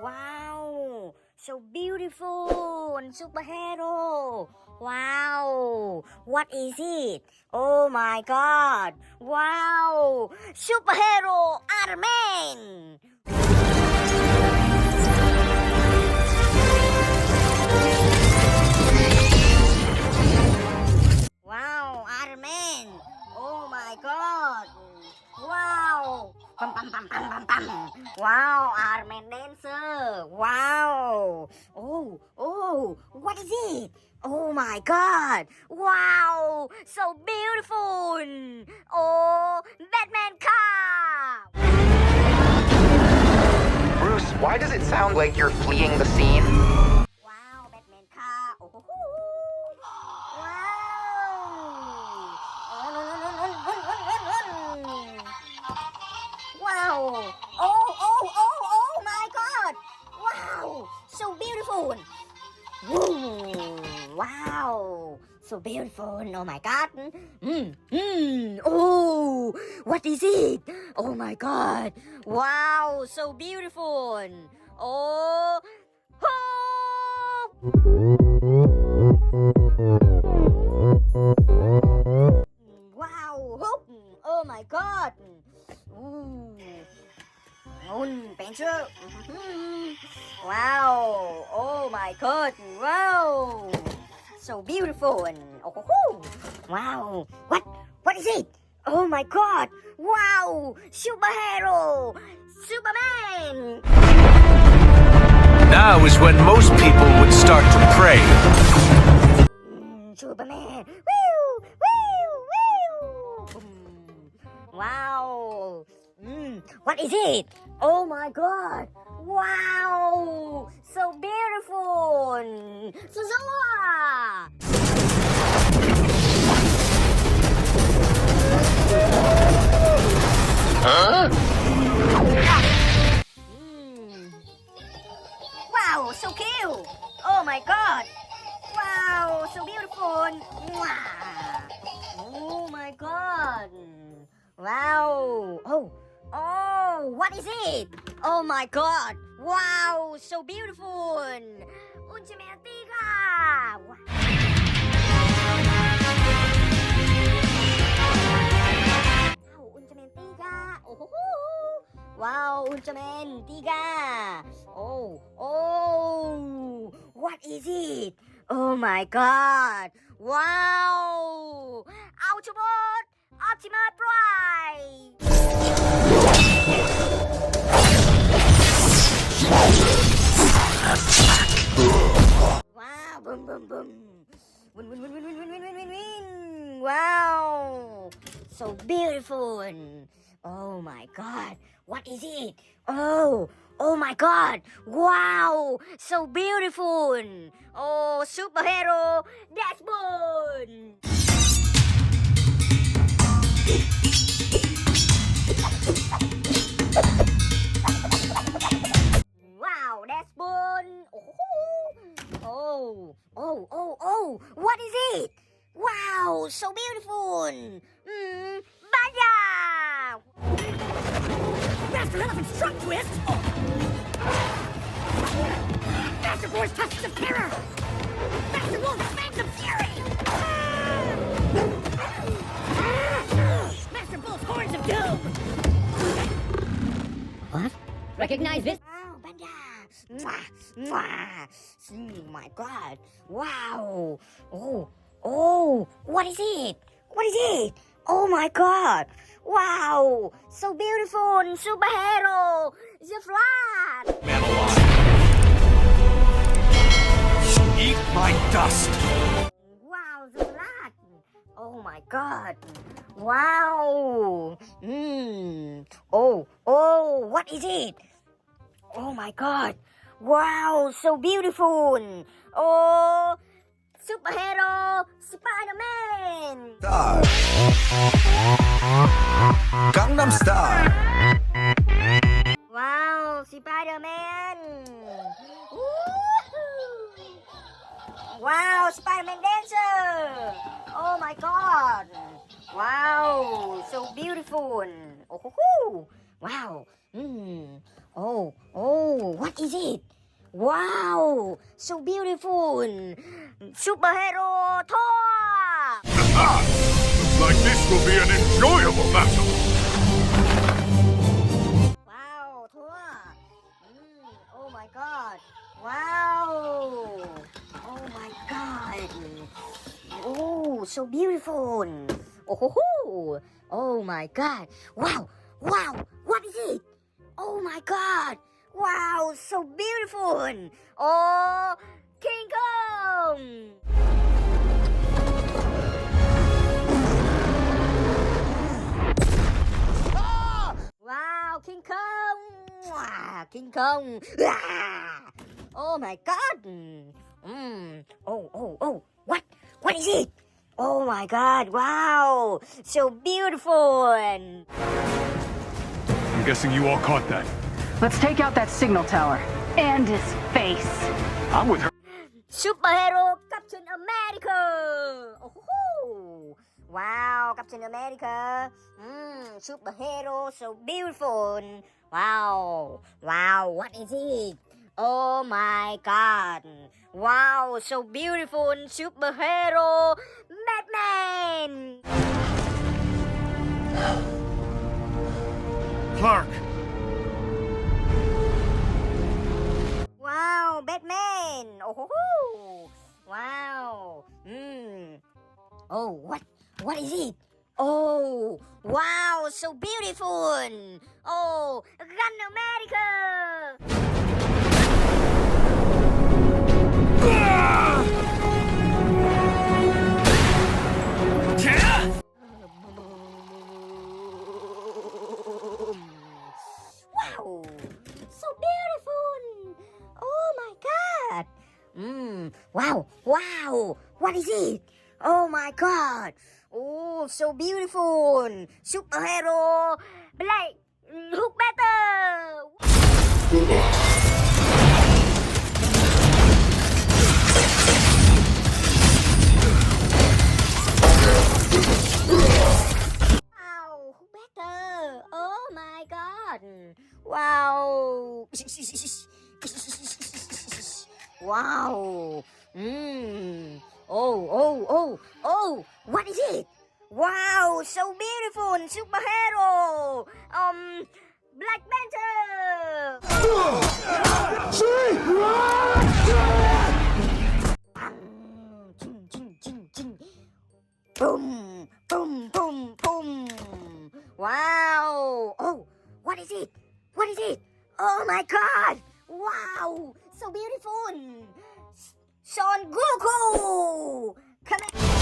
Wow, so beautiful, superhero. Wow, what is it? Oh my God. Wow, superhero Iron Man. Wow, Iron Man. Oh my God. Wow. Pam pam pam pam pam pam. Wow, Iron Man dancer. Wow. Oh, what is it? Oh my God. Wow, so beautiful. Oh, Batman car. Bruce, why does it sound like you're fleeing the scene? Wow, Batman car. Oh, wow. Oh, no, no, no, no, run, run, run, run. Wow. Oh my God. Wow, so beautiful. Woo. Wow, so beautiful. Oh my God. Oh, what is it? Oh my God. Wow, so beautiful. Oh, hope. Wow, hope. Oh my God. Ooh. Pencil. Wow. Oh my God. Wow. So beautiful. Oh, wow. What is it? Oh my God. Wow. Superhero. Superman. Now is when most people would start to pray. Superman. Woo! Woo! Woo! Wow. What is it? Oh my God. Wow. So beautiful. Zora. Huh? Wow, so cute. Oh my God. Wow, so beautiful. Mwah. Oh my God. Wow. Oh, what is it? Oh my God. Wow, so beautiful. Ultimate Tiga. Wow, Ultraman 3. Oh, wow, Ultraman 3. Oh, what is it? Oh my God. Wow, Autobot Optimus Prime. Wow, boom, boom, boom. Win, win, win, win, win, win, win, win, win, win. Wow, so beautiful. Oh my God, what is it? Oh my God, wow, so beautiful. Oh, superhero dashboard. Wow, dashboard. Oh, what is it? Wow, so beautiful. Baya! Master Elephant's truck twist! Master Boy's tusks of terror! Master Wolf's fangs of fury! Master Bull's horns of doom! What? Recognize this? Wow, Banda! Mwah, mwah. Oh my God! Wow! Oh! What is it? What is it? Oh my God! Wow! So beautiful! Superhero! The Flash! Eat my dust! Wow, the Flash! Oh my God! Wow! Oh! What is it? Oh my God! Wow! So beautiful! Oh! Superhero Spider-Man! Star. Gangnam Style. Wow, Spider-Man! Woohoo! Wow, Spider-Man dancer! Oh my God! Wow, so beautiful! Oh, wow! Oh, what is it? Wow, so beautiful. Superhero Thor. Looks like this will be an enjoyable battle. Wow, Thor. Oh my God. Wow. Oh my God. Oh, so beautiful. Oh, ho, ho. Oh my God. Wow. What is it? Oh my God. Wow, so beautiful. Oh, King Kong. Wow, King Kong. Mwah, King Kong. Ah. Oh my God. Oh. What is it? Oh my God. Wow. So beautiful. I'm guessing you all caught that. Let's take out that signal tower. And his face. I'm with her. Superhero Captain America. Oh, wow, Captain America. Superhero, so beautiful. Wow, what is it? Oh my God. Wow, so beautiful. Superhero Batman. Clark, Wow, Batman. Oh, wow. Oh, what is it? Oh, wow, so beautiful. Oh, Gun America. Wow, so beautiful. Oh my God. Wow. What is it? Oh my God. Oh, so beautiful. Superhero Black Look better. Wow, better. Oh my God. Wow. Wow. Oh. What is it? Wow, so beautiful. Superhero. Black Panther. Ching. Boom. Wow. Oh, what is it? Oh my God. Wow, so beautiful. Son Goku. Come here.